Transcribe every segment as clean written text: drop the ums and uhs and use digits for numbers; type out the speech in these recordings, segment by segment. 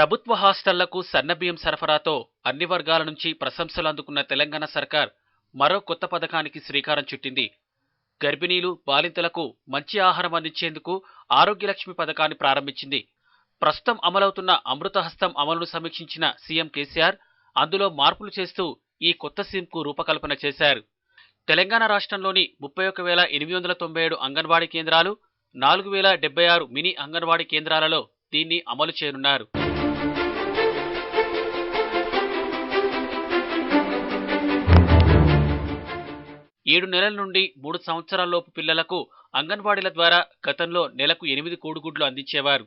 ప్రభుత్వ హాస్టళ్లకు సన్నబియ్యం సరఫరాతో అన్ని వర్గాల నుంచి ప్రశంసలు అందుకున్న తెలంగాణ సర్కార్ మరో కొత్త పథకానికి శ్రీకారం చుట్టింది. గర్భిణీలు, బాలింతలకు మంచి ఆహారం అందించేందుకు ఆరోగ్యలక్ష్మి పథకాన్ని ప్రారంభించింది. ప్రస్తుతం అమలవుతున్న అమృతహస్తం అమలును సమీక్షించిన సీఎం కేసీఆర్ అందులో మార్పులు చేస్తూ ఈ కొత్త స్కీమ్కు రూపకల్పన చేశారు. తెలంగాణ రాష్ట్రంలోని 31,897 అంగన్వాడీ కేంద్రాలు, 4,076 మినీ అంగన్వాడీ కేంద్రాలలో దీన్ని అమలు చేయనున్నారు. ఏడు నెలల నుండి 3 సంవత్సరాలలోపు పిల్లలకు అంగన్వాడీల ద్వారా గతంలో నెలకు 8 కోడిగుడ్లు అందించేవారు.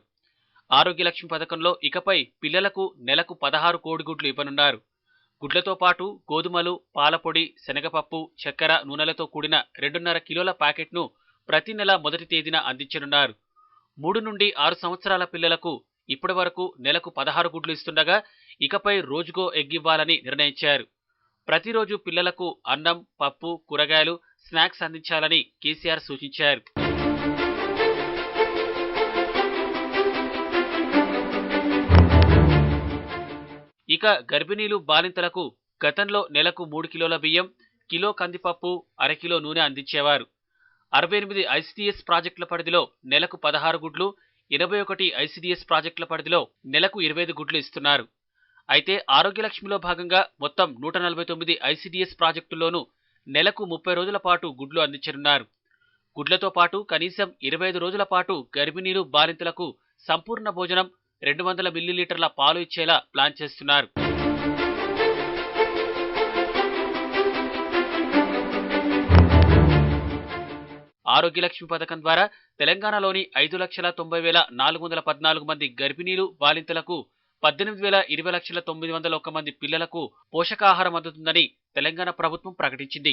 ఆరోగ్యలక్ష్మి పథకంలో ఇకపై పిల్లలకు నెలకు 16 కోడిగుడ్లు ఇవ్వనున్నారు. గుడ్లతో పాటు గోధుమలు, పాలపొడి, శనగపప్పు, చక్కెర, నూనెలతో కూడిన 2.5 కిలోల ప్యాకెట్ను ప్రతి నెల మొదటి తేదీన అందించనున్నారు. 3 నుండి 6 సంవత్సరాల పిల్లలకు ఇప్పటి వరకు నెలకు 16 గుడ్లు ఇస్తుండగా ఇకపై రోజుకో ఎగ్ ఇవ్వాలని నిర్ణయించారు. ప్రతిరోజు పిల్లలకు అన్నం, పప్పు, కూరగాయలు, స్నాక్స్ అందించాలని కేసీఆర్ సూచించారు. ఇక గర్భిణీలు, బాలింతలకు గతంలో నెలకు 3 కిలోల బియ్యం, కిలో కందిపప్పు, అరకిలో నూనె అందించేవారు. 68 ఐసీడీఎస్ ప్రాజెక్టుల పరిధిలో నెలకు 16 గుడ్లు, 81 ఐసీడీఎస్ ప్రాజెక్టుల పరిధిలో నెలకు 25 గుడ్లు ఇస్తున్నారు. అయితే ఆరోగ్యలక్ష్మిలో భాగంగా మొత్తం 149 ఐసీడీఎస్ ప్రాజెక్టుల్లోనూ నెలకు 30 రోజుల పాటు గుడ్లు అందించనున్నారు. గుడ్లతో పాటు కనీసం 25 రోజుల పాటు గర్భిణీలు, బాలింతలకు సంపూర్ణ భోజనం, 200 మిల్లీలీటర్ల పాలు ఇచ్చేలా ప్లాన్ చేస్తున్నారు. ఆరోగ్యలక్ష్మి పథకం ద్వారా తెలంగాణలోని 5,90,414 మంది గర్భిణీలు, బాలింతలకు 18,20,901 మంది పిల్లలకు పోషకాహారం అందుతుందని తెలంగాణ ప్రభుత్వం ప్రకటించింది.